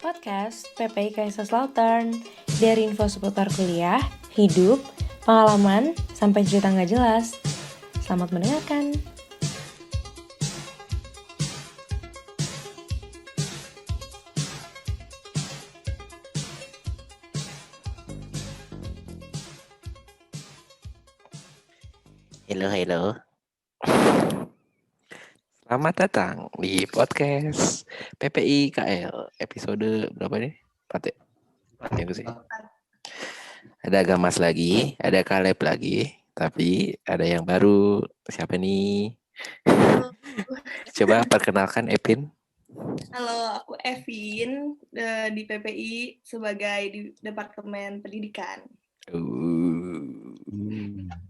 Podcast PPI Kaiserslautern. Dari info seputar kuliah, hidup, pengalaman, sampai cerita nggak jelas. Selamat mendengarkan. Halo. Selamat datang di podcast PPI KL episode berapa nih? 4 ya? Yang sih. Ada Gamas lagi, ada Kaleb lagi, tapi ada yang baru. Siapa nih? Halo. Coba perkenalkan Epin. Halo, aku Evin di PPI sebagai di Departemen Pendidikan.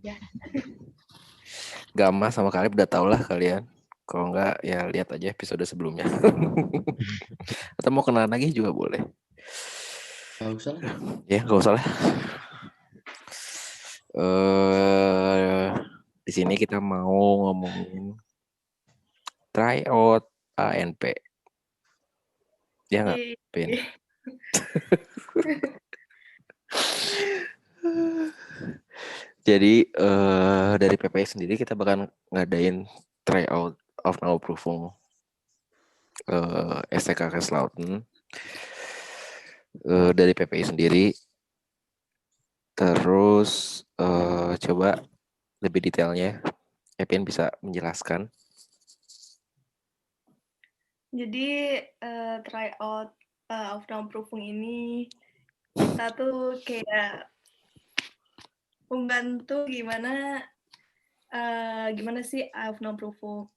Ya. Gamas sama Kaleb udah tau lah kalian. Kalau enggak ya lihat aja episode sebelumnya. Atau mau kenalan lagi juga boleh. Gak usah lah. Ya gak usah lah. Di sini kita mau ngomongin tryout ANP. Ya nggak, Pin? Jadi dari PPI sendiri kita bakal ngadain tryout of Nauprufung STK Kaiserslautern dari PPI sendiri. Terus coba lebih detailnya Epin bisa menjelaskan. Jadi tryout of Nauprufung ini kita tuh kayak membantu gimana sih of Nauprufung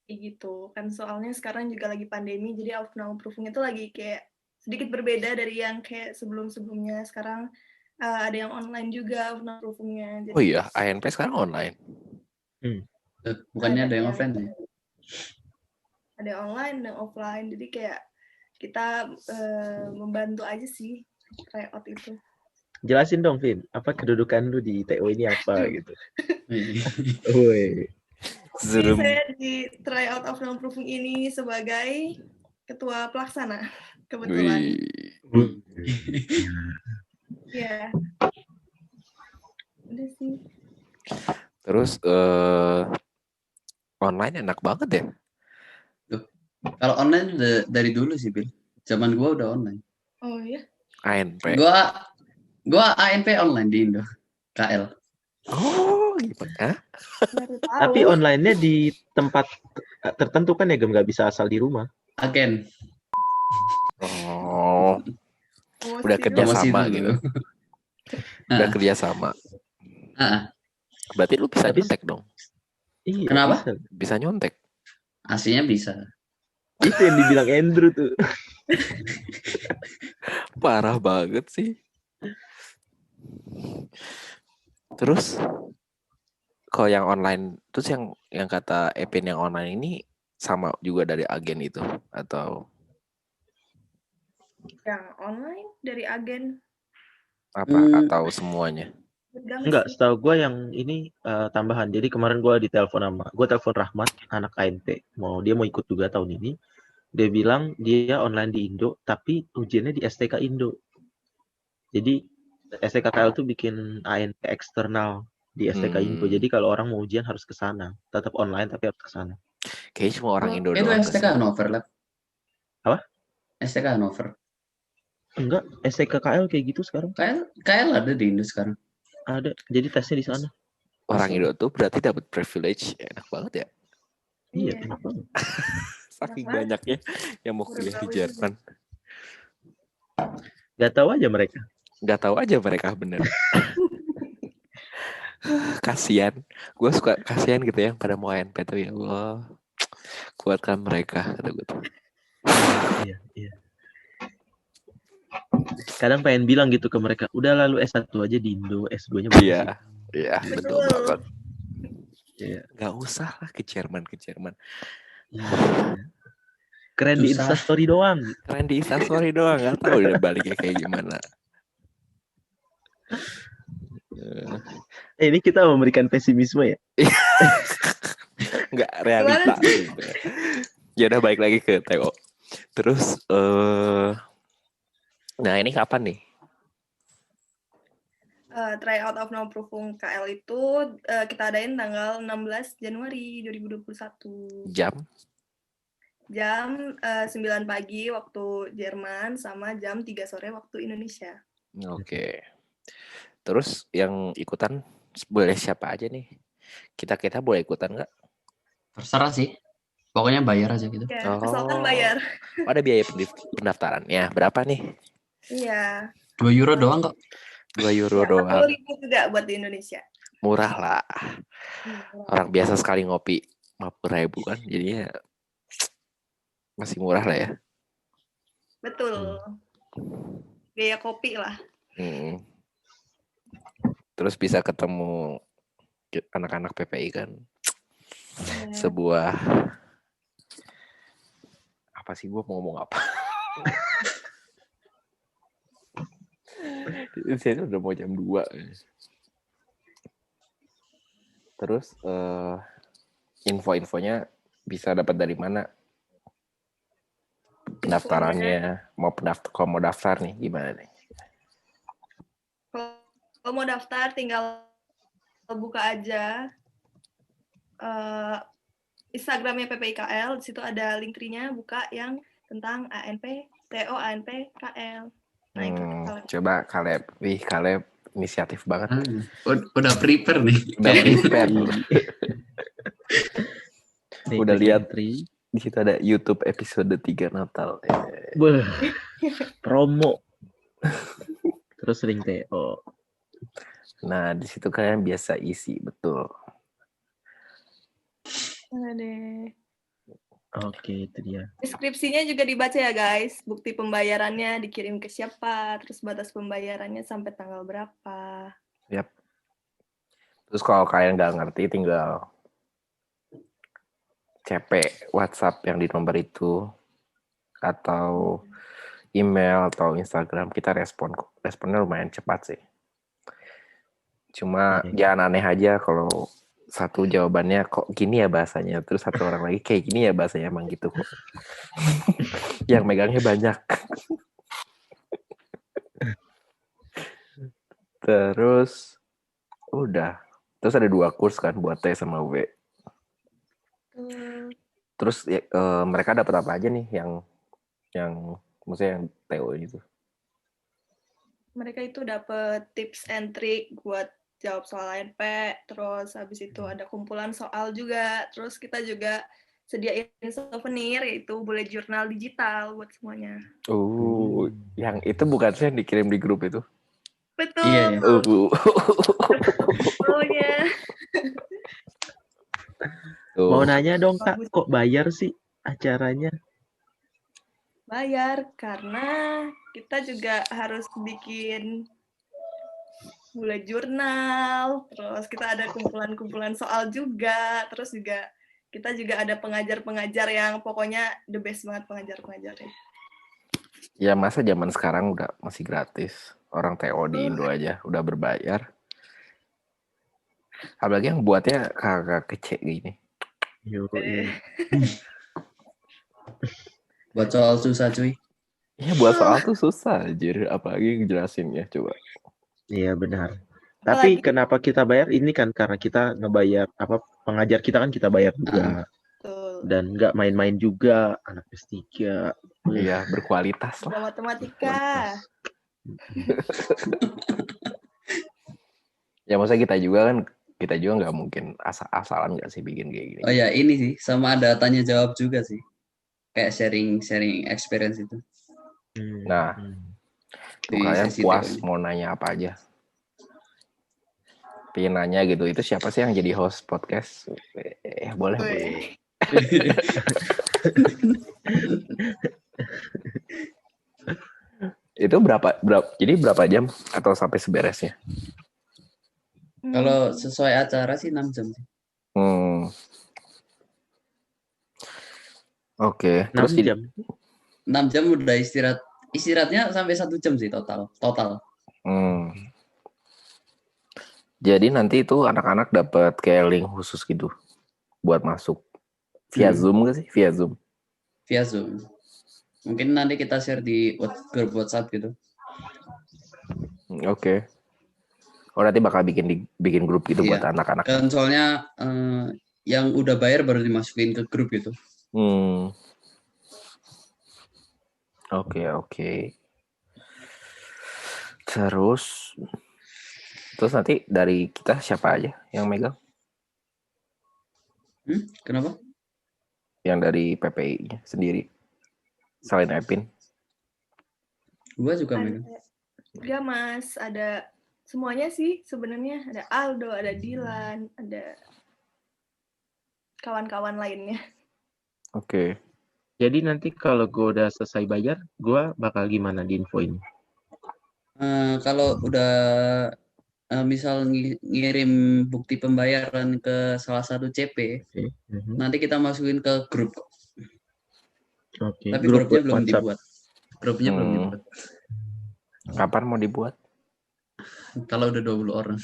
gitu kan, soalnya sekarang juga lagi pandemi, jadi of Nauprufung itu lagi kayak sedikit berbeda dari yang kayak sebelum-sebelumnya. Sekarang ada yang online juga of Nauprufungnya. Oh iya, ANP sekarang online. Bukannya ada yang offline ya? Ada online dan offline, jadi kayak kita membantu aja sih tryout itu. Jelasin dong, Vin, apa kedudukan lu di TO ini apa gitu? Jadi saya di tryout of Nauprufung ini sebagai ketua pelaksana kebetulan. Ya. Udah sih. Terus online enak banget ya? Kalau online udah dari dulu sih, Bil. Zaman gua udah online. Oh iya? ANP. Gua ANP online di Indo. KL. Oh, gimana? Tapi online-nya di tempat tertentu kan ya, nggak bisa asal di rumah. Agen. Oh. Udah kerja sama gitu. Udah kerja sama. Berarti lu bisa nyontek dong. Iya. Kenapa? Bisa nyontek. Aslinya bisa. Itu yang dibilang Andrew tuh. Parah banget sih. Terus kalau yang online, terus yang kata Epin yang online ini sama juga dari agen itu atau? Yang online dari agen. Apa atau semuanya? Enggak, setahu gue yang ini tambahan. Jadi kemarin gue telepon Rahmat, anak ANP. Dia mau ikut juga tahun ini. Dia bilang dia online di Indo, tapi ujiannya di STK Indo. Jadi STK KL tuh bikin ANP eksternal di STK Indo. Jadi kalau orang mau ujian harus ke sana. Tetap online tapi harus ke sana. Kayaknya cuma orang Indo doang. Itu STK Hannover lah. Apa? STK Hannover. Enggak, STK KL kayak gitu sekarang. KL ada di Indo sekarang. Ada. Jadi tesnya di sana. Orang Indo tuh berarti dapat privilege. Enak banget ya. Iya, enak banget. Saking banyaknya yang mau kuliah di Jerman. Gak tahu aja mereka bener. Kasian. Gue suka kasian gitu ya pada mau ANP tuh, ya Allah. Kuatkan mereka, kata gue tuh. Iya. Kadang pengen bilang gitu ke mereka, udah lalu S1 aja di Indo, S2-nya Iya, betul banget. Iya. Gak usah lah ke Jerman. Iya. Keren di Instastory doang. Gak tahu udah baliknya kayak gimana. Ini kita memberikan pesimisme ya? Nggak realita gitu. Ya udah balik lagi ke TO. Terus Nah, ini kapan nih? Tryout of Now Profung KL itu kita adain tanggal 16 Januari 2021. Jam? Jam 9 pagi waktu Jerman sama jam 3 sore waktu Indonesia. Oke. Terus yang ikutan boleh siapa aja nih? Kita boleh ikutan nggak? Terserah sih. Pokoknya bayar aja gitu. Ya, asalkan bayar. Ada biaya pendaftarannya berapa nih? Iya. 2 euro doang kok. 2 euro Ya, doang. 40.000 juga buat di Indonesia. Murah lah. Orang biasa sekali ngopi 50.000 kan, jadinya masih murah lah ya. Betul. Biaya kopi lah. Terus bisa ketemu anak-anak PPI kan. Ya. Sebuah apa sih, gue mau ngomong apa? Ini udah mau jam 2. Terus info-infonya bisa dapat dari mana? Pendaftarannya, kalau mau daftar nih gimana nih? Kalau mau daftar tinggal buka aja Instagramnya PPIKL, di situ ada link tree-nya, buka yang tentang ANP, TO ANP KL. Nah, itu coba Caleb, inisiatif banget. Udah prepare nih. Udah prepare. Udah lihat di situ ada YouTube episode 3 Natal. Promo. Terus link TO. Nah, di situ kalian biasa isi, betul. Oke, itu dia. Deskripsinya juga dibaca ya guys. Bukti pembayarannya dikirim ke siapa, terus batas pembayarannya sampai tanggal berapa. Yap. Terus kalau kalian nggak ngerti, tinggal CP WhatsApp yang di nomor itu, atau email atau Instagram, kita responnya lumayan cepat sih. Cuma jangan aneh aja kalau satu jawabannya kok gini ya bahasanya, terus satu orang lagi kayak gini ya bahasanya, emang gitu kok. Yang megangnya banyak. Terus terus ada 2 kurs kan buat T sama W. Terus mereka dapat apa aja nih yang maksudnya yang TO itu? Mereka itu dapat tips and trick buat jawab soal ANP, terus habis itu ada kumpulan soal juga, terus kita juga sediain souvenir, yaitu bullet journal digital buat semuanya. Yang itu bukan sih yang dikirim di grup itu? Betul. Iya. Mau nanya dong Kak, kok bayar sih acaranya? Bayar karena kita juga harus bikin bullet journal, terus kita ada kumpulan-kumpulan soal juga, terus juga kita juga ada pengajar-pengajar yang pokoknya the best banget pengajar-pengajarnya. Ya masa zaman sekarang udah masih gratis. Orang TO di Indo aja udah berbayar. Apalagi yang buatnya kakak kecil gini. Buat soal susah cuy. Iya, buat soal tuh susah anjir, apalagi ngejelasinnya coba. Iya benar. Tapi kenapa kita bayar? Ini kan karena kita ngebayar pengajar kita kan kita bayar juga. Dan nggak main-main juga, anak S3. Iya, berkualitas lah. Matematika. Ya maksudnya kita juga nggak mungkin asal-asalan nggak sih bikin kayak gini. Oh ya ini sih, sama ada tanya jawab juga sih. Kayak sharing experience itu. Nah, kalian puas mau nanya apa aja. Pengen nanya gitu, itu siapa sih yang jadi host podcast? Boleh. Itu jadi berapa jam atau sampai seberesnya? Kalau sesuai acara sih 6 jam sih. Oke, terus 6 jam. 6 jam udah istirahatnya sampai 1 jam sih total. Jadi nanti itu anak-anak dapat kayak link khusus gitu buat masuk via Zoom nggak sih? Via Zoom. Mungkin nanti kita share di grup WhatsApp gitu. Oke. Oh nanti bakal bikin grup gitu buat Iya. anak-anak. Kan soalnya yang udah bayar baru dimasukin ke grup gitu. Oke. Terus nanti dari kita siapa aja yang megang? Kenapa? Yang dari PPI-nya sendiri. Selain Epin. Gua juga megang. Enggak Mas, ada semuanya sih sebenarnya. Ada Aldo, ada Dilan, ada kawan-kawan lainnya. Oke. Jadi nanti kalau gue udah selesai bayar, gue bakal gimana di infoin? Kalau udah misal ngirim bukti pembayaran ke salah satu CP, Oke. nanti kita masukin ke grup. Oke. Tapi Grup grupnya belum WhatsApp. dibuat. Grupnya belum dibuat. Kapan mau dibuat? Kalau udah 20 orang.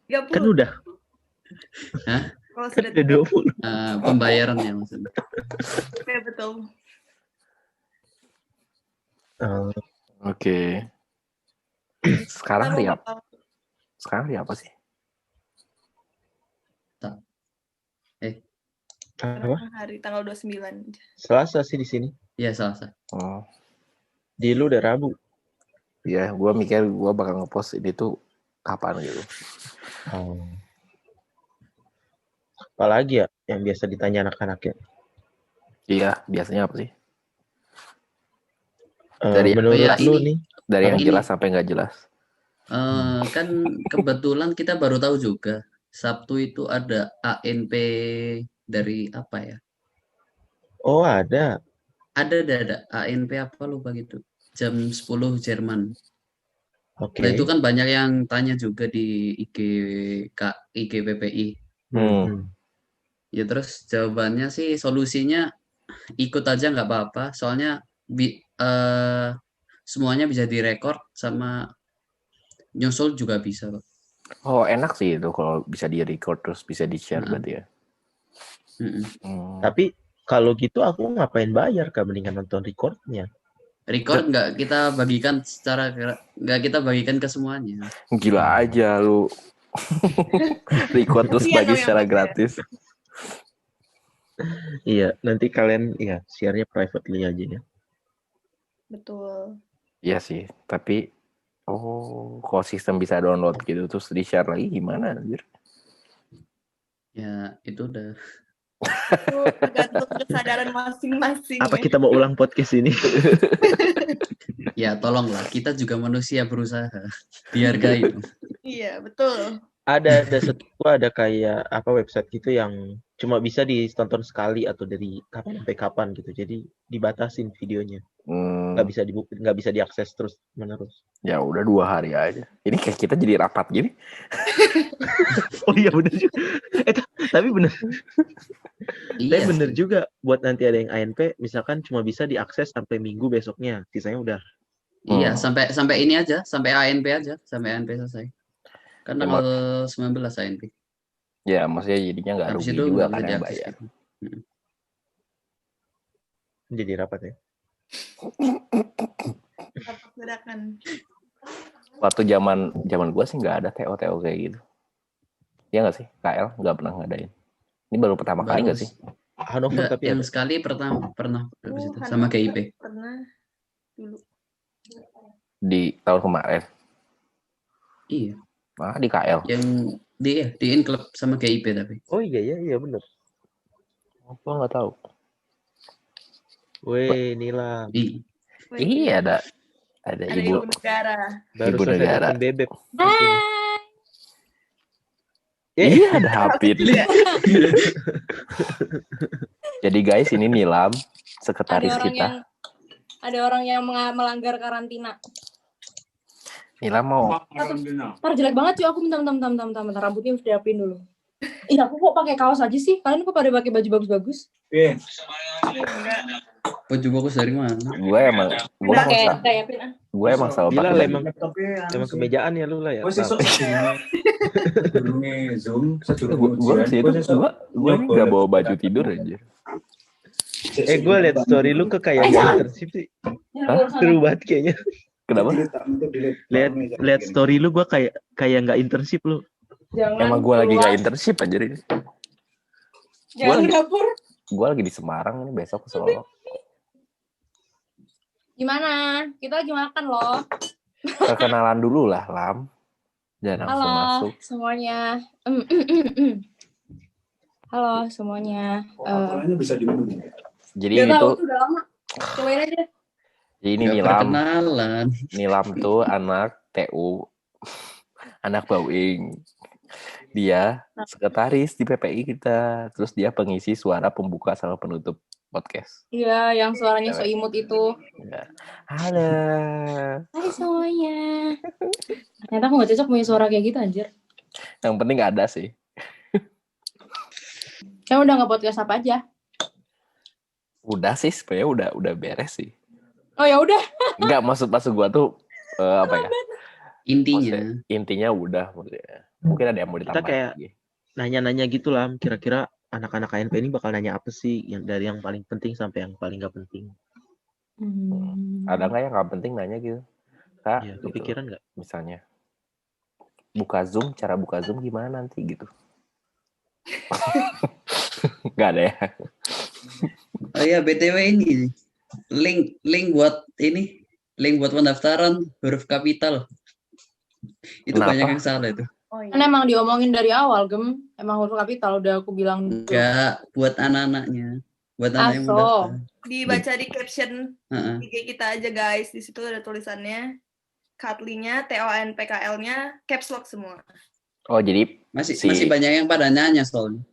30. Kan udah. Hah? Kalau Kan sudah udah 20. Pembayarannya maksudnya. ya, betul. Oke. Sekarang hari apa? Sekarang hari apa sih? Apa? Hari tanggal 29. Selasa sih di sini. Iya, Selasa. Oh. Di lu udah Rabu. Iya, gue mikir gue bakal ngepost ini tuh kapan gitu. Apalagi ya yang biasa ditanya anak-anak ya? Iya, biasanya apa sih? Menurut lu ini, nih? Dari yang ini. jelas sampai nggak jelas. Kan kebetulan kita baru tahu juga Sabtu itu ada ANP dari apa ya? Oh ada. Ada ANP apa lupa gitu. Jam 10 Jerman. Oke. Nah itu kan banyak yang tanya juga di IG PPI. Ya terus jawabannya sih solusinya ikut aja nggak apa-apa. Soalnya semuanya bisa direkord sama nyusul juga bisa kok. Oh enak sih itu kalau bisa di record terus bisa di share berarti ya. Tapi kalau gitu aku ngapain bayar Kak, mendingan nonton recordnya. Record nggak kita bagikan ke semuanya. Gila aja lu. Record terus bagi secara gratis. Iya, nanti kalian share-nya privately aja ya. Betul. Iya sih, tapi kalau sistem bisa download gitu terus di-share lagi gimana anjir? Ya, itu udah. Itu tergantung kesadaran masing-masing. Apa kita mau ulang podcast ini? Ya, tolonglah. Kita juga manusia berusaha. Dihargai. Iya, betul. Ada kayak website gitu yang cuma bisa ditonton sekali atau dari kapan sampai kapan gitu. Jadi dibatasin videonya. Nggak bisa diakses terus menerus. Ya udah 2 hari aja. Ini kayak kita jadi rapat gini. Oh iya benar juga. Tapi benar. Iya, tapi benar juga buat nanti ada yang ANP misalkan cuma bisa diakses sampai Minggu besoknya. Sisanya udah. Iya, sampai ini aja, sampai ANP aja, sampai ANP selesai. Kan tanggal 19 ANP. Ya, maksudnya jadinya nggak rugi juga kan yang bayar. Gitu. Jadi rapat ya. Rapat gerakan. Waktu zaman gua sih nggak ada TO kayak gitu. Iya nggak sih? KL nggak pernah ngadain. Ini baru pertama kali nggak sih? Hanover tapi yang ada. sekali pernah sama GIP. Pernah dulu. Di tahun kemarin. Iya. Di KL. Yang di Inclub sama GIP tapi. Oh iya benar. Gua nggak tahu. Weh, Nila. Iya ada ibu negara. Baru ibu selesai negara. nonton Bebek. Iya ada Hafid. Jadi guys ini Nilam, sekretaris kita. Ada orang yang melanggar karantina. Nilam mau. Ntar jelek banget cuy, aku bentar, rambutnya harus diapin dulu. Iya, aku kok pakai kaos aja sih? Kalian kok pada pakai baju bagus-bagus? Baju bagus dari mana? Gue emang selalu Gila, pakai emang kemejaan ya lu lah ya. Gue ini nggak bawa baju tidur aja. Gue liat story lu ke kayak internship sih. Seru banget kayaknya. Kenapa? Lihat story lu, gue kayak nggak internship lu. Jangan Emang gue lagi keluar, gak internship anjir ini. jangan lagi- dapur. Gue lagi di Semarang ini, besok ke Solo. Gimana? Kita lagi makan loh. Perkenalan dulu lah, Lam. Jangan langsung Halo masuk. semuanya. Halo semuanya. Bisa diminum. Jadi Gak tahu, itu, itu udah lama. Cobain aja. jadi ini Nggak Nilam. perkenalan. Nilam tuh anak TU, anak Bawing. Dia sekretaris di PPI kita. Terus dia pengisi suara pembuka sama penutup podcast. Iya, yang suaranya so imut itu. Ya. Halo. Hai semuanya. Ternyata aku gak cocok punya suara kayak gitu anjir. Yang penting ada sih. Kamu udah nge-podcast apa aja? Udah sih, sebenarnya udah beres sih. Oh ya udah. Enggak, maksud gua tuh apa ya? Intinya Udah maksudnya. Mungkin ada yang mau Kita ditambah kayak lagi. nanya-nanya gitu lah, kira-kira anak-anak KNP ini bakal nanya apa sih, yang dari yang paling penting sampai yang paling gak penting. Ada nggak yang nggak penting nanya gitu? Kak, Ya, gitu. kepikiran nggak? Misalnya cara buka Zoom gimana nanti gitu. Nggak ada ya. oh ya BTW ini link buat pendaftaran huruf kapital. Itu Kenapa? banyak yang salah itu. Oh iya. Kan emang diomongin dari awal, Gem. Emang huruf kapital udah aku bilang. Enggak, buat anak-anaknya. Buat anak yang Aso. mendaftar. Dibaca di caption Heeh. IG kita aja guys. Di situ ada tulisannya. Katlinya, TONPKL-nya caps lock semua. Oh jadi Masih banyak yang pada nanya soalnya.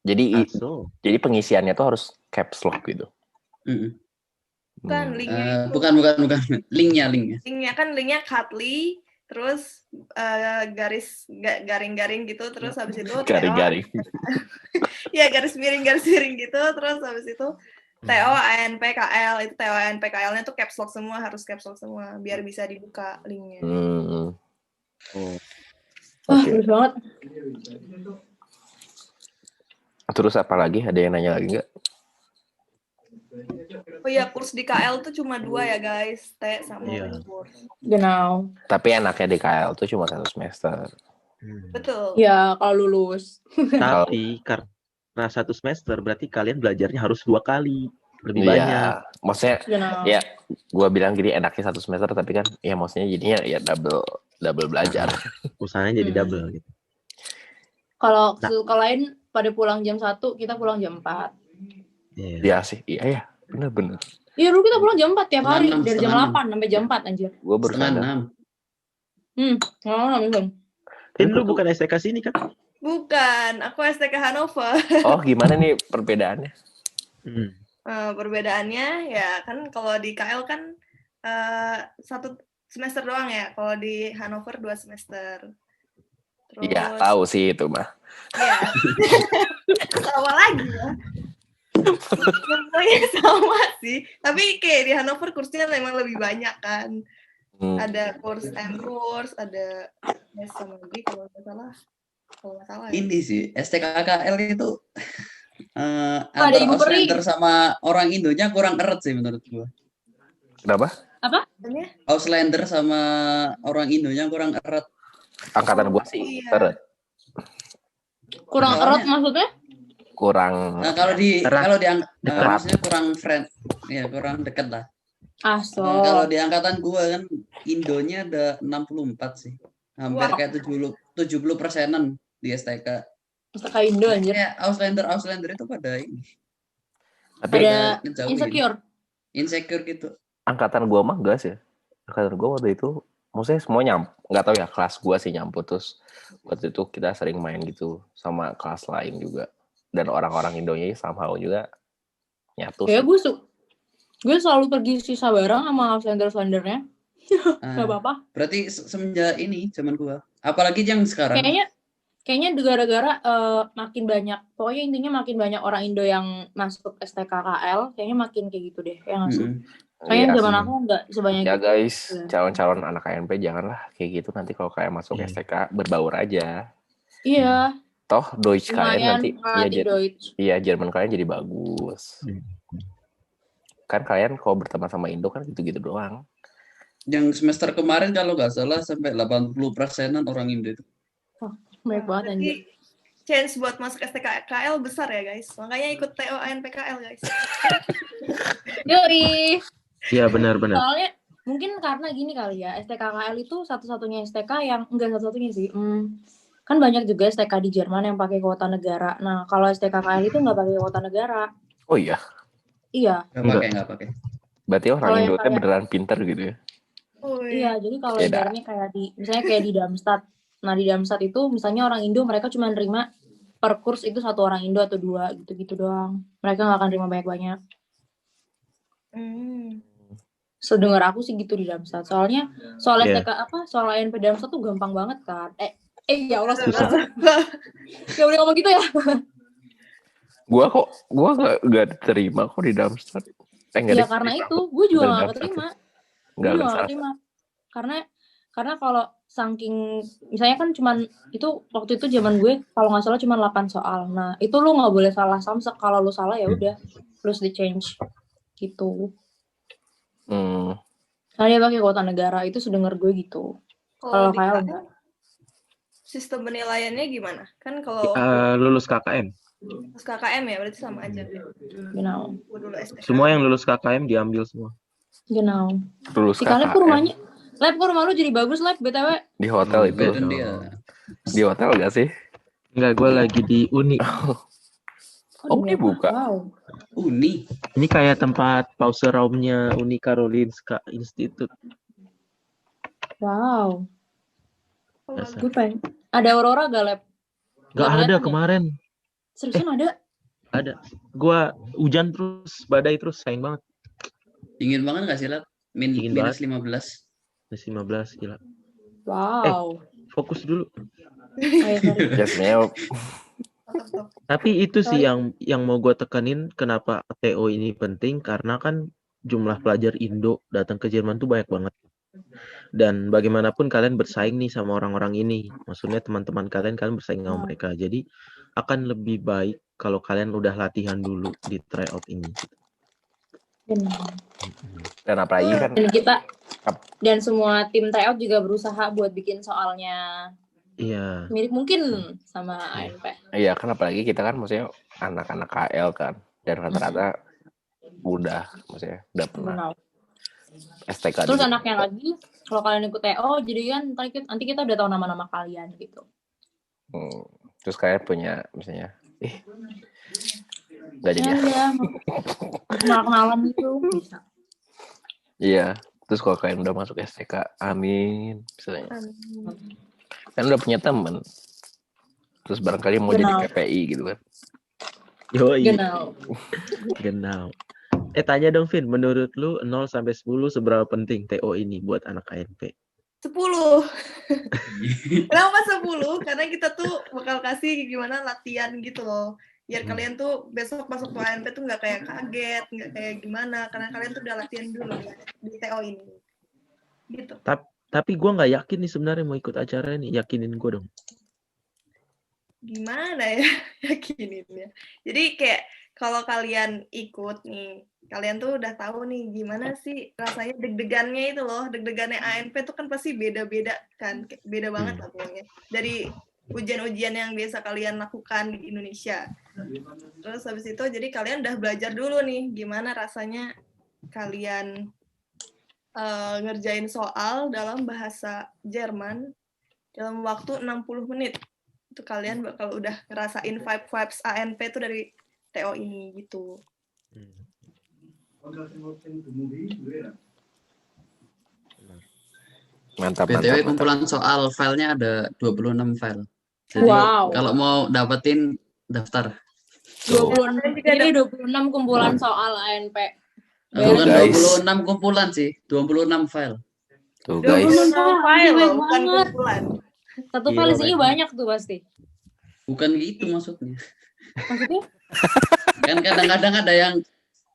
Aso. jadi pengisiannya tuh harus caps lock gitu. Mm-mm. Bukan linknya itu. Bukan. Linknya. Linknya Katli, terus garing-garing gitu, terus habis itu Garing-garing. ya garis miring gitu, terus habis itu TONPKL, itu TONPKL-nya tuh caps lock semua, harus caps lock semua biar bisa dibuka linknya. Oh. Wah, Oke. bagus banget. Terus apa lagi? Ada yang nanya lagi nggak? Oh iya, kurs di KL tuh cuma 2 ya guys, T sama Iya. main kurs. Genau. Tapi enaknya di KL tuh cuma 1 semester. Betul. Ya, kalau lulus. Tapi karena 1 semester berarti kalian belajarnya harus 2 kali, lebih banyak. Maksudnya Genau. ya gua bilang gini enaknya 1 semester tapi kan ya maksudnya jadinya ya double belajar. Usahanya jadi double gitu. Kalau sekolah lain pada pulang jam 1, kita pulang jam 4. Iya. Iya sih, iya bener. Iya, dulu kita pulang jam 4 tiap hari. Setengah enam, Dari jam setengah 8 sampai jam 4, anjir. Gua baru Setengah sadar. 6. Ngomong-ngomong. Tin, lu bukan STK sini kan? Bukan, aku STK Hannover. Oh, gimana nih perbedaannya? Perbedaannya ya kan kalau di KL kan 1 semester doang ya, kalau di Hannover 2 semester. Terus, Iya, tahu sih itu mah. ya. Sama lagi ya. Semuanya sama sih. Tapi kayak di Hannover kursnya memang lebih banyak kan. Ada kurs M-Course, ada sama lagi kalau nggak salah. Ya. Ini sih STKKL itu ada antara Ibu Peri. Auslander sama orang Indonya kurang eret sih menurut gua. Kenapa? Apanya? Auslander sama orang Indonya kurang eret. Angkatan gua sih iya. teret. Kurang Soalnya- erat maksudnya? Kurang Nah, kalau di Dekat. maksudnya kurang friend, ya kurang dekat lah. Aso. Nah, kalau di angkatan gua kan Indonya ada 64 sih. Hampir Wah. kayak 70%-an di STK. STK Indo, anjir. Ya, Auslander itu pada ini. tapi Ada ngejauhin. insecure. Insecure gitu. angkatan gua mah enggak sih. Angkatan gua waktu itu maksudnya semua nggak tahu ya, kelas gua sih nyambut. Terus waktu itu kita sering main gitu sama kelas lain juga, dan orang-orang Indonya somehow juga nyatu Ya, sih. gue selalu pergi sisa bareng sama Auslander-Auslander-nya. Ah, Gak apa-apa. berarti semenjak ini zaman gua. Apalagi yang sekarang. Kayaknya gara-gara makin banyak, pokoknya intinya makin banyak orang Indo yang masuk STKKL, kayaknya makin kayak gitu deh, ya nggak sih? Kayaknya Iya zaman sih. aku nggak sebanyak Ya gitu. guys, Iya. calon-calon anak KNP janganlah kayak gitu, nanti kalau kalian masuk Iya. STK berbaur aja. Iya, Toh Deutsch kalian lumayan nanti ngelatih Deutsch. iya Jerman kalian jadi bagus. Kan kalian kalau berteman sama Indo kan gitu-gitu doang. Yang semester kemarin kalau nggak salah sampai 80%-an orang Indo itu. Banyak banget anjir. Berarti chance buat masuk STKKL besar ya guys. Makanya ikut TO ANPKL guys. Yoi. Iya benar-benar. Soalnya mungkin karena gini kali ya, STKKL itu satu-satunya STK yang enggak satu-satunya sih. Kan banyak juga STK di Jerman yang pakai kuota negara. Nah, kalau STKKL itu nggak pakai kuota negara. Oh iya. Iya. Nggak pakai. Berarti orang Kalau yang Indo kayak- beneran pinter gitu ya. Iya, jadi kalau Beda. ibaratnya kayak di Darmstadt. Nah, di Darmstadt itu misalnya orang Indo mereka cuma nerima per kurs itu 1 orang Indo atau 2 gitu-gitu doang. Mereka nggak akan terima banyak-banyak. Sedengar aku sih gitu di Darmstadt. Soalnya soal Iya. STK soal ANP Darmstadt tuh gampang banget kan. Ya Allah, Susah. Gak boleh ngomong gitu ya. Gua nggak terima kok di Darmstadt. Ya karena itu, gue juga Dari gak Darmstadt keterima. Nggak Gue juga ada gak salah. keterima. Karena kalau saking, misalnya kan cuman, itu waktu itu zaman gue, kalau gak salah cuma 8 soal. Nah, itu lu gak boleh salah samsek. Kalau lu salah ya udah, terus di change. Gitu. Karena dia pakai kuota negara, itu sedengar gue gitu. Kalau di kayak KL, enggak. sistem penilaiannya gimana? Kan kalau Lulus KKM. pas KKM ya berarti sama aja. Genau. Gue dulu STK. Semua yang lulus KKM diambil semua. Genau. Lulus Si Kaleb KKM kok rumahnya, Lab kok rumah lu jadi bagus, Lab, BTW. di hotel itu. Itu dia. Di hotel nggak sih? Enggak, gue lagi di Uni. Oh, ini buka. Wow. Uni. Ini kayak tempat pause raumnya Uni Karolinska Institute. Wow. Dasar. Gue pengen. Ada Aurora gak, Lab? Nggak ada kelihatan ya? kemarin. Seriusan ada? Ada. Gua hujan terus, badai terus, sayang banget. Dingin banget nggak sih, Lat? Dingin Minus banget. 15. Minus 15, gila. Wow. Fokus dulu. Sorry. Ya sebenarnya Tapi itu sih Sorry. yang mau gue tekenin kenapa TO ini penting, karena kan jumlah pelajar Indo datang ke Jerman tuh banyak banget. Dan bagaimanapun kalian bersaing nih sama orang-orang ini. Maksudnya teman-teman kalian bersaing sama mereka. Jadi akan lebih baik kalau kalian udah latihan dulu di tryout ini. dan apalagi kan Dan kita dan semua tim tryout juga berusaha buat bikin soalnya Iya. mirip mungkin sama ANP. iya kan apalagi kita kan maksudnya anak-anak KL kan dan rata-rata maksudnya udah pernah Genau. STK Terus di- anaknya lagi, kalau kalian ikut TO, jadi kan nanti kita udah tahu nama-nama kalian gitu. Terus kayak punya misalnya nggak jadi ya. Ya, kenal-kenalan gitu bisa. Iya, terus kalau kalian udah masuk STK, amin misalnya. Kan udah punya temen. Terus barangkali mau jadi Genau. PPI gitu kan. Yoi. Genau. Genau. Tanya dong Vin, menurut lu 0 sampai 10 seberapa penting TO ini buat anak ANP? 10. Kenapa 10? Karena kita tuh bakal kasih gimana latihan gitu loh. Biar kalian tuh besok masuk ke ANP tuh nggak kayak kaget, nggak kayak gimana. Karena kalian tuh udah latihan dulu ya, di TO ini. Gitu. Tapi gue nggak yakin nih sebenarnya mau ikut acara ini. Yakinin gue dong. Gimana ya yakininnya? Jadi kayak kalau kalian ikut nih, kalian tuh udah tahu nih gimana sih rasanya deg-degannya itu loh. Deg-degannya ANP tuh kan pasti beda-beda kan. Beda banget lah pokoknya. Dari ujian-ujian yang biasa kalian lakukan di Indonesia. Terus habis itu jadi kalian udah belajar dulu nih gimana rasanya kalian ngerjain soal dalam bahasa Jerman dalam waktu 60 menit. Itu kalian bakal udah ngerasain vibes ANP tuh dari TO ini gitu. Mantap, BTW mantap. kumpulan soal filenya ada 26 file. Jadi Wow. kalau mau dapetin daftar. 26. Ini 26 kumpulan soal ANP. Bukan guys. 26 kumpulan sih, 26 file. Tuh guys, 26 file loh, Banyak bukan banget. kumpulan. Satu Gila, file isinya banyak. banyak tuh pasti. Bukan gitu maksudnya. Maksudnya? Kan kadang-kadang ada yang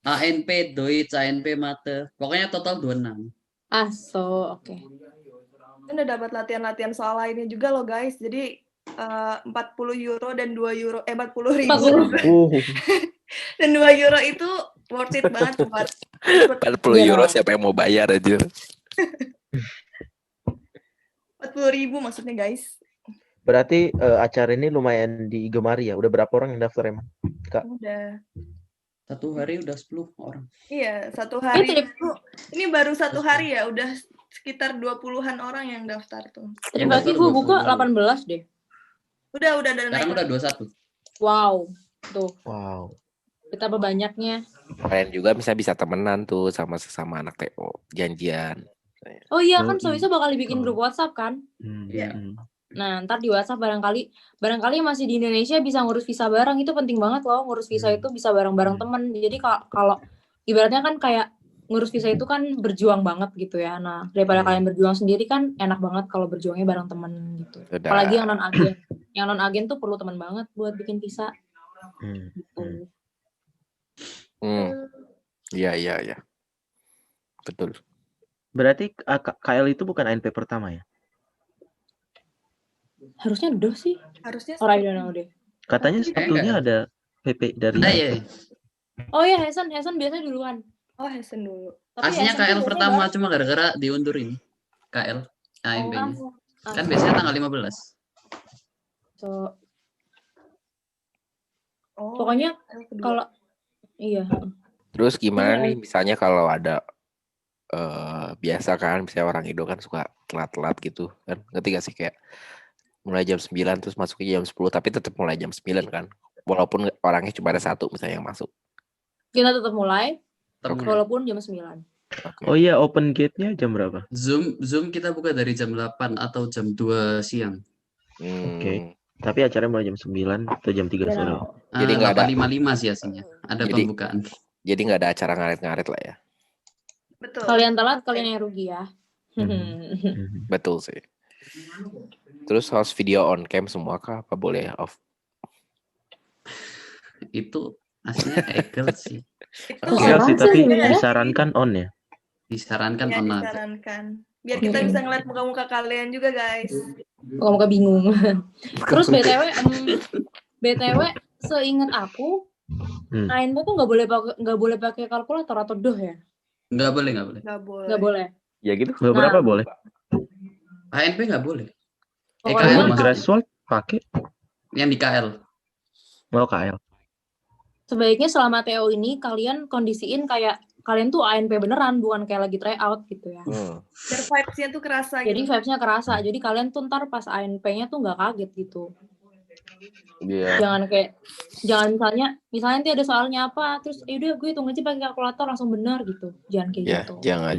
ANP, Deutsch, ANP, Mate. Pokoknya total 26. Oke. Udah dapat latihan-latihan soal lainnya juga loh guys. Jadi 40 euro dan 2 euro 40 ribu 40. dan 2 euro itu worth it banget buat 40 euro siapa yang mau bayar aja. 40.000 maksudnya guys. Berarti acara ini lumayan digemari ya. Udah berapa orang yang daftar emang? Kak. Udah. 1 hari udah 10 orang. Iya, 1 hari. Trip. Ini baru 1 hari ya, udah sekitar 20-an orang yang daftar tuh. Tadi Yang pagi daftar gue buka 20. 18 deh. Udah ada Sekarang naik. udah 21. Wow. Tuh, Wow. betapa banyaknya. Kalian juga bisa temenan tuh sama sesama anak TO, janjian. Oh iya kan, Oh, Soisa bakal dibikin grup WhatsApp kan? Iya. Nah, ntar di WhatsApp barangkali masih di Indonesia bisa ngurus visa bareng. Itu penting banget loh, ngurus visa itu bisa bareng-bareng temen. Jadi kalau ibaratnya kan kayak ngurus visa itu kan berjuang banget gitu ya. Nah, daripada kalian berjuang sendiri kan enak banget kalau berjuangnya bareng temen gitu. Udah. Apalagi yang non-agen. Yang non-agen tuh perlu teman banget buat bikin visa. Gitu. Iya. Betul. Berarti KL itu bukan ANP pertama ya? Harusnya udah sih. Harusnya Orang I don't know deh. Katanya sebetulnya ada PP dari Ada ya. Oh iya, Hasan biasanya duluan. Oh, Hesen dulu. Tapi Aslinya Hasan tuh KL biasanya pertama bareng. cuma gara-gara diundur ini. KL AMP-nya. Oh, Kan biasanya tanggal 15. so, Oh, pokoknya KL kedua. kalau iya. Terus gimana Iya. nih misalnya kalau ada biasa kan misalnya orang Indo kan suka telat-telat gitu kan, ngerti gak sih, kayak mulai jam 9 terus masuknya jam 10 tapi tetap mulai jam 9 kan walaupun orangnya cuma ada satu misalnya yang masuk. Kita tetap mulai Tetap mulai. walaupun jam 9. Oh iya, open gate-nya jam berapa? Zoom kita buka dari jam 8 atau jam 2 siang. Oke. Tapi acaranya mulai jam 9 atau jam 3 sore. Jadi nggak ada 8.55 sih aslinya. Ada Jadi- pembukaan. Jadi nggak ada acara ngaret-ngaret lah ya. Betul. Kalian telat, kalian yang rugi ya. Betul sih. Terus harus video on cam semua kah? Apa boleh off? Itu aslinya egel sih. Itu Enggak sih, Orang tapi sebenarnya. disarankan on ya. Disarankan ya, online. disarankan. Biar kita bisa ngeliat muka-muka kalian juga, guys. Muka-muka bingung. Terus BTW seingat aku ANP tuh nggak boleh pakai kalkulator atau doh ya? Nggak boleh. Nggak boleh. Ya gitu. Beberapa boleh. ANP nggak boleh. Pokoknya KL Emang maksudnya. Grasswald pakai? Yang di KL. Mau KL. sebaiknya selama TO ini kalian kondisiin kayak kalian tuh ANP beneran, bukan kayak lagi try out gitu ya. Biar vibes-nya tuh kerasa Jadi gitu. vibes-nya kerasa. Jadi kalian tuh ntar pas ANP-nya tuh nggak kaget gitu. Iya. Jangan misalnya nanti ada soalnya apa, terus udah gue hitung aja pakai kalkulator langsung benar gitu. Jangan kayak Ya, gitu. jangan.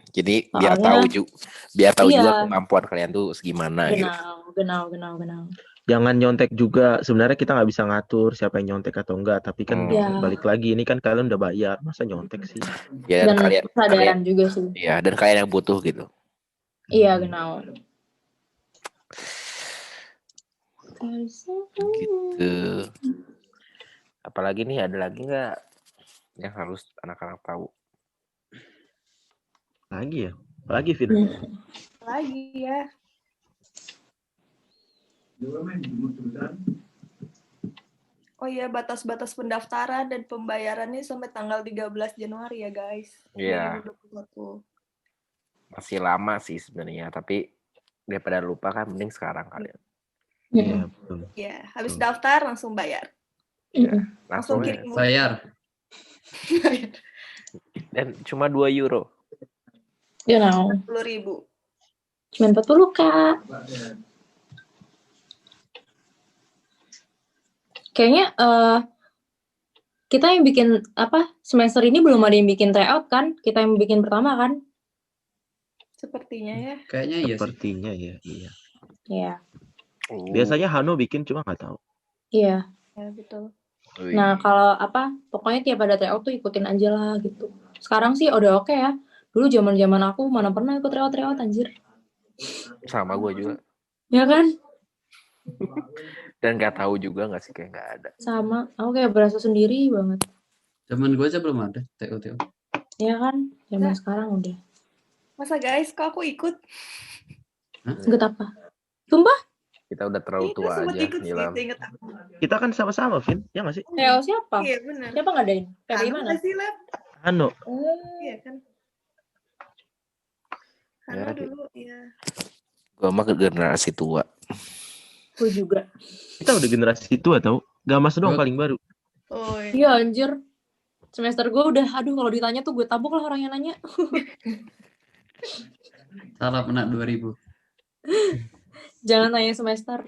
Jadi Soalnya- biar tahu Iya. juga kemampuan kalian tuh segimana gitu. Genau. Jangan nyontek juga. Sebenarnya kita nggak bisa ngatur siapa yang nyontek atau enggak. Tapi kan Ya. balik lagi, ini kan kalian udah bayar. Masa nyontek sih? Ya, Dan kalian kesadaran juga sih. Iya, dan kalian yang butuh gitu. Iya, genau. Gitu. Apalagi nih, ada lagi nggak yang harus anak-anak tahu? Lagi ya? Lagi, Vin? Lagi ya. Oh iya, batas-batas pendaftaran dan pembayarannya sampai tanggal 13 Januari ya, guys. Iya. 2021. Masih lama sih sebenarnya, tapi daripada lupa kan mending sekarang kalian. Iya, betul. Ya, habis daftar langsung bayar. Langsung kirim. Bayar. Dan cuma 2 euro. Genau. 10.000. Cuma 40, Kak. Kayaknya kita yang bikin semester ini belum ada yang bikin tryout kan? Kita yang bikin pertama kan? Sepertinya ya. Kayaknya iya sih. Sepertinya ya, iya. Iya. Biasanya Hano bikin, cuma nggak tahu. Iya. Ya, betul. Nah, kalau pokoknya tiap ada tryout tuh ikutin aja lah gitu. Sekarang sih udah oke ya. Dulu zaman-zaman aku mana pernah ikut tryout anjir. Sama gue juga. Ya kan? Dan nggak tahu juga nggak sih, kayak nggak ada. Sama. Aku kayak berasa sendiri banget. Zaman gue aja belum ada TO. Ya kan? Zaman sekarang udah. Masa guys, kok aku ikut? Ikut apa? Sumpah? Kita udah terlalu Iya, tua sempet aja. ikut sih, Gila. inget aku. Kita kan sama-sama, Vin. Ya nggak sih? TO siapa? Iya, benar. Siapa ngadain? PPI Hano mana? nggak sih, Lab? Hano. Iya kan? Hano Ya, dulu, iya. Gue mah generasi tua. Gue juga. Kita udah generasi tua tau. Gamas doang paling baru. Oh, Iya anjir. Semester gue udah, aduh kalau ditanya tuh gue tabok lah orang yang nanya. Salah pernah 2000. Jangan nanya semester.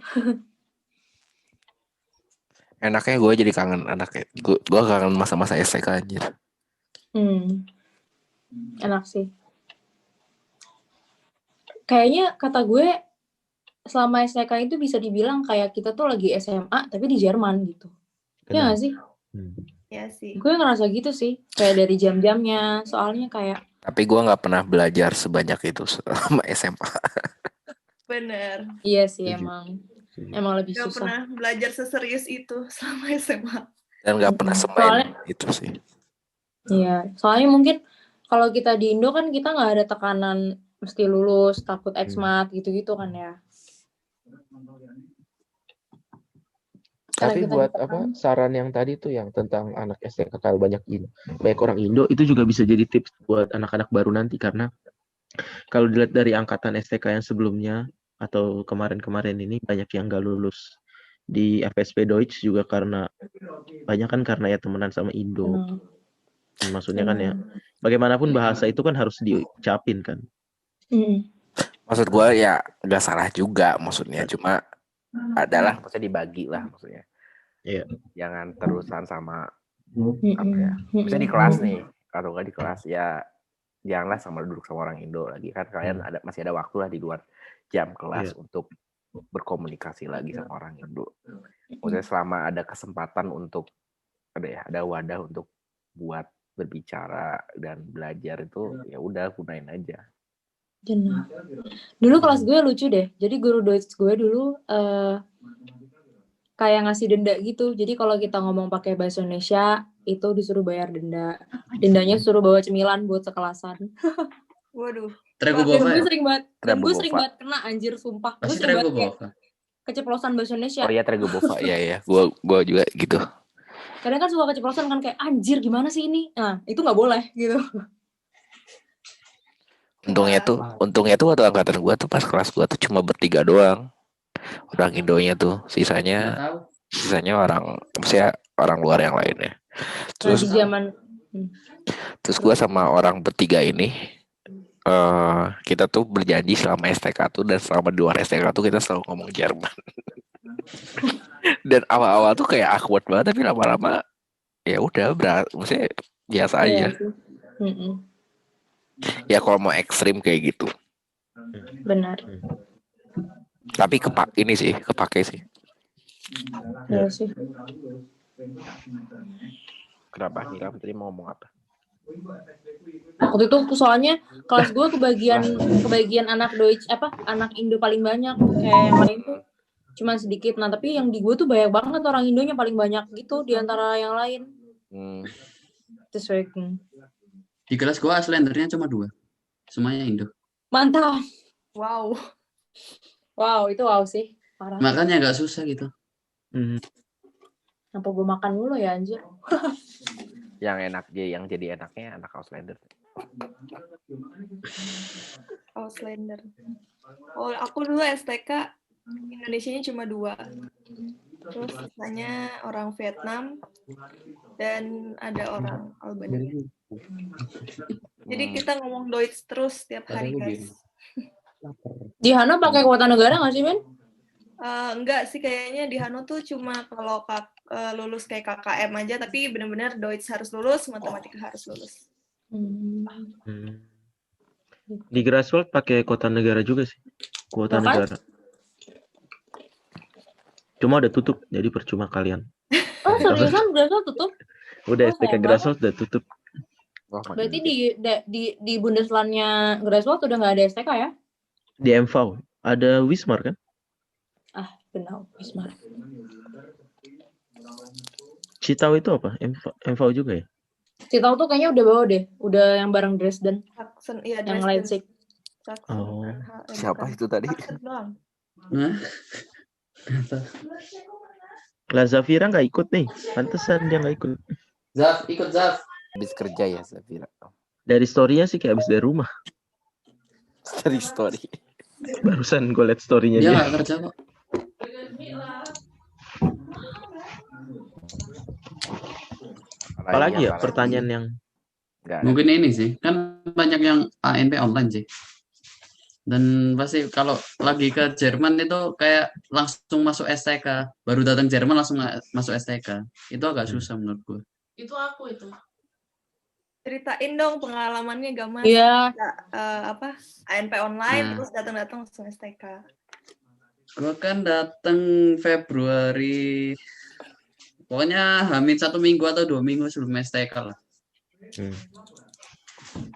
Enaknya gue jadi kangen anaknya. Gue kangen masa-masa STK anjir. Enak sih. Kayaknya kata gue selama STK itu bisa dibilang kayak kita tuh lagi SMA tapi di Jerman gitu. Iya gak sih? ya sih. Gue ngerasa gitu sih. Kayak dari jam-jamnya. Soalnya kayak Tapi gue nggak pernah belajar sebanyak itu selama SMA. Bener. iya sih Setuju. emang lebih Gak susah. pernah belajar seserius itu selama SMA. Dan nggak pernah semain Soalnya itu sih. iya, soalnya mungkin kalau kita di Indo kan kita nggak ada tekanan mesti lulus, takut eksmat gitu-gitu kan ya. Karena Tapi kita buat ditekan. saran yang tadi tuh yang tentang anak STK kalau banyak orang Indo itu juga bisa jadi tips buat anak-anak baru nanti karena kalau dilihat dari angkatan STK yang sebelumnya atau kemarin-kemarin ini banyak yang gak lulus di FSP Deutsch juga karena banyak kan karena ya temenan sama Indo. Maksudnya kan ya bagaimanapun bahasa itu kan harus diucapin kan. Maksud gue ya nggak salah juga maksudnya. Cuma adalah maksudnya dibagi lah maksudnya. Iya. Jangan terusan sama apa ya. Misalnya di kelas nih. Kalau nggak di kelas ya janganlah sama duduk sama orang Indo lagi. Kan kalian masih ada waktu lah di luar jam kelas untuk berkomunikasi lagi sama orang Indo. Maksudnya selama ada kesempatan untuk ada wadah untuk buat berbicara dan belajar itu ya udah gunain aja. Benar. Dulu kelas gue lucu deh. Jadi guru Deutsch gue dulu kayak ngasih denda gitu. Jadi kalau kita ngomong pakai bahasa Indonesia itu disuruh bayar denda. Dendanya suruh bawa cemilan buat sekelasan. Waduh. Tregubova gue ya? sering banget. Dan gue sering banget kena anjir sumpah. Gue Pasti sering banget kayak Tregubova. keceplosan bahasa Indonesia. Oh iya Tregubova, iya. Gue juga gitu. Kadang kan suka keceplosan kan kayak anjir gimana sih ini? Nah itu nggak boleh gitu. Untungnya tuh waktu angkatan gue tuh pas kelas gue tuh cuma bertiga doang orang Indonya tuh, sisanya maksudnya orang luar yang lainnya. Terus terus gue sama orang bertiga ini kita tuh berjanji selama STK tuh dan selama di luar STK tuh kita selalu ngomong Jerman. Dan awal-awal tuh kayak awkward banget tapi lama-lama ya udah maksudnya biasa aja. Ya kalau mau ekstrim kayak gitu. Benar. Tapi kepake sih. Iya sih. Kenapa Nilam tadi mau ngomong apa? Waktu itu soalnya kelas gue kebagian anak Deutsch anak Indo paling banyak, kayak yang lain tuh cuma sedikit. Nah tapi yang di gue tuh banyak banget orang Indonya paling banyak gitu di antara yang lain. Terus di kelas gue Auslandernya cuma 2, semuanya Indo. Mantap. Wow Itu wow sih. Parah. Makanya nggak susah gitu. Kenapa gue makan mulu ya anjir? Yang jadi enaknya anak Auslander. Auslander. Oh aku dulu STK Indonesianya cuma 2. Terus sisanya orang Vietnam dan ada orang Albania. Jadi kita ngomong Deutsch terus tiap hari guys. Di Hano pakai kuota negara nggak sih men? Enggak sih kayaknya di Hano tuh cuma kalau lulus kayak KKM aja, tapi benar-benar Deutsch harus lulus, matematika harus lulus. Di Greifswald pakai kuota negara juga sih. Kuota negara. Cuma udah tutup, jadi percuma kalian. Oh seriusan Greifswald tutup? Udah STK Greifswald udah tutup. Berarti di Bundeslandnya Greifswald udah nggak ada STK ya? Di MV ada Wismar kan? Benar Wismar. Citau itu apa? MV juga ya? Citau tuh kayaknya udah bawa deh, udah yang bareng Dresden. Iya, yang Leipzig. Oh. Siapa itu tadi? Lah Zafira nggak ikut nih, pantesan dia nggak ikut. Ikut Zaf. Habis kerja ya Zafira. Dari story-nya sih kayak habis dari rumah. Dari story. Barusan gue liat story-nya Dia dia. nggak kerja kok. Apalagi ya pertanyaan yang Nggak ada. Mungkin ini sih, kan banyak yang ANP online sih. Dan pasti kalau lagi ke Jerman itu kayak langsung masuk STK. Baru datang Jerman langsung masuk STK. Itu agak susah menurut gue. Itu aku itu. Ceritain dong pengalamannya Gamas. Iya. Apa ANP online Nah. terus datang langsung STK. Gue kan datang Februari. Pokoknya hamil 1 minggu atau 2 minggu sebelum STK lah.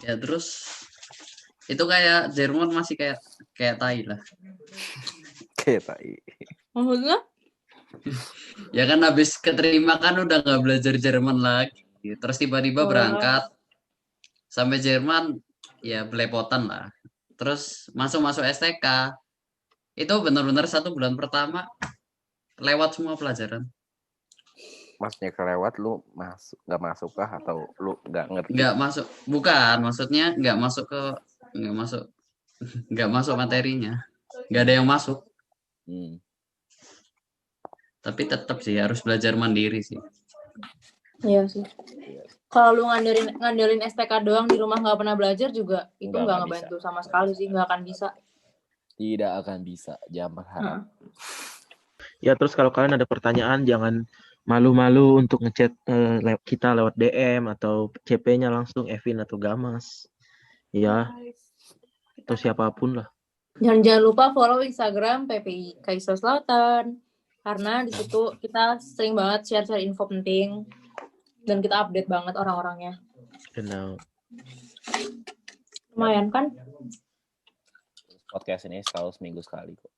Ya terus itu kayak Jerman masih kayak tai lah. Kayak tai. Maksudnya? Ya kan habis keterima kan udah nggak belajar Jerman lagi. Terus tiba-tiba berangkat sampai Jerman ya belepotan lah. Terus masuk STK. Itu benar-benar 1 bulan pertama lewat semua pelajaran. Maksudnya kelewat lu nggak masuk kah atau lu nggak ngerti? Nggak masuk, bukan maksudnya nggak masuk materinya, nggak ada yang masuk. Tapi tetap sih harus belajar mandiri sih. Iya sih. Kalau lu ngandelin STK doang di rumah nggak pernah belajar juga itu nggak ngebantu sama sekali sih, nggak akan bisa. Tidak akan bisa, jangan berharap. Ya terus kalau kalian ada pertanyaan jangan malu-malu untuk ngechat kita lewat DM atau CP-nya langsung Evin atau Gamas. Ya. Atau siapapun lah. Jangan lupa follow Instagram PPI Kaisar Selatan karena di situ kita sering banget share info penting dan kita update banget orang-orangnya. Genau. Lumayan kan? Podcast ini selalu seminggu sekali kok.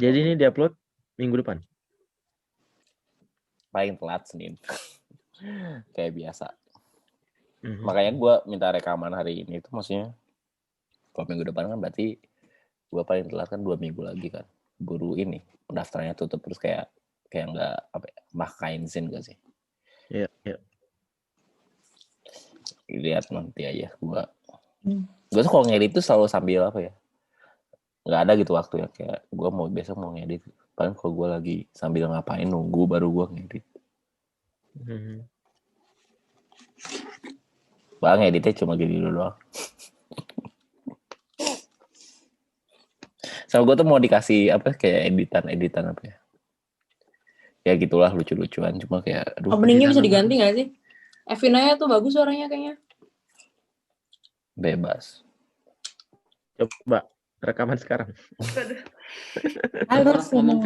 Jadi ini diupload minggu depan. Paling telat Senin. Kayak biasa. Makanya gue minta rekaman hari ini itu maksudnya kalau minggu depan kan berarti gue paling telat kan 2 minggu lagi kan. Buru ini pendaftarannya tutup terus kayak nggak makain sin gak sih? Iya. Lihat nanti aja gue tuh kalau ngedit tuh selalu sambil apa ya? Nggak ada gitu waktu ya kayak gue besok mau ngedit. Paling kalau gue lagi sambil ngapain nunggu baru gue ngedit. Bang editnya cuma gini dulu doang. Sama gue tuh mau dikasih apa kayak editan apa ya? Ya gitulah lucu-lucuan cuma kayak openingnya bisa diganti nggak sih? Evinanya tuh bagus suaranya kayaknya. Bebas. Coba rekaman sekarang. Halo semua.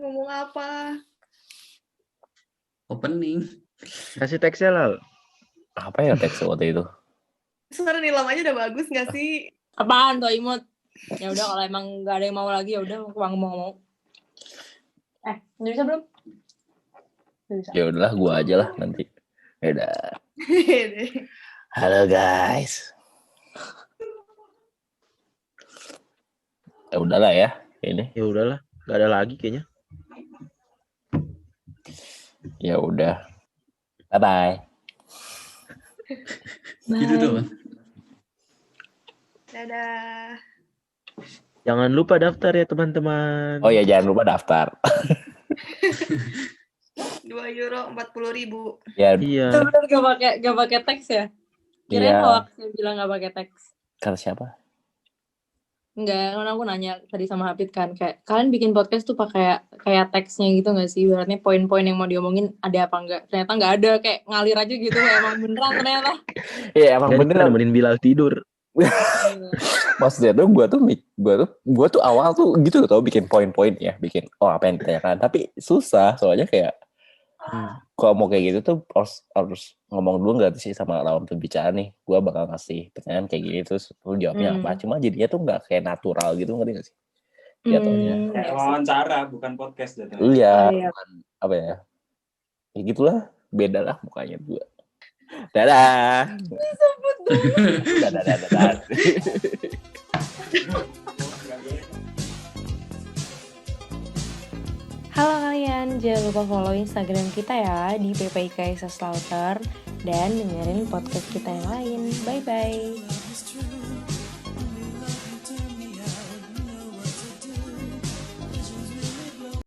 Ngomong apa? Opening. Kasih teksnya Lal. Apa ya teks waktu itu? Suara Nilam aja udah bagus nggak sih? Apaan tuh imut? Ya udah kalau emang nggak ada yang mau lagi ya udah aku mau. Udah bisa belum? Bisa. Ya udahlah gua aja lah nanti. Ya udah. Halo guys. Ya udahlah ya ini. Ya udahlah, nggak ada lagi kayaknya. Ya udah. Bye bye. Gitu doang. Dadah. Jangan lupa daftar ya teman-teman. Oh ya jangan lupa daftar. €2 40.000. Ya. Iya. Bener gak pakai teks ya? Kirain hoax yang bilang gak pakai teks. Kata siapa? Enggak, karena aku nanya tadi sama Hafid kan kayak kalian bikin podcast tuh pakai kayak teksnya gitu nggak sih? Berarti poin-poin yang mau diomongin ada apa enggak? Ternyata nggak ada, kayak ngalir aja gitu. Emang beneran ternyata. Iya emang Jadi beneran. nemenin Bilal tidur. Maksudnya tuh gue tuh awal tuh gitu tau bikin poin-poin ya, bikin apa yang ditanyakan, tapi susah soalnya kayak kalau mau kayak gitu tuh harus ngomong dulu nggak sih sama lawan pembicara nih, gue bakal ngasih pertanyaan kayak gini terus lu jawabnya apa, cuma jadinya tuh nggak kayak natural gitu, ngerti nggak sih? Jatuhnya kayak wawancara bukan podcast jatuhnya. Iya, bukan apa ya? Ya gitulah, beda lah mukanya gue. Dadah. Disebut dong. Dadah. Halo kalian, jangan lupa follow Instagram kita ya di PPI Kaisar Slaughter dan dengerin podcast kita yang lain. Bye-bye. is true.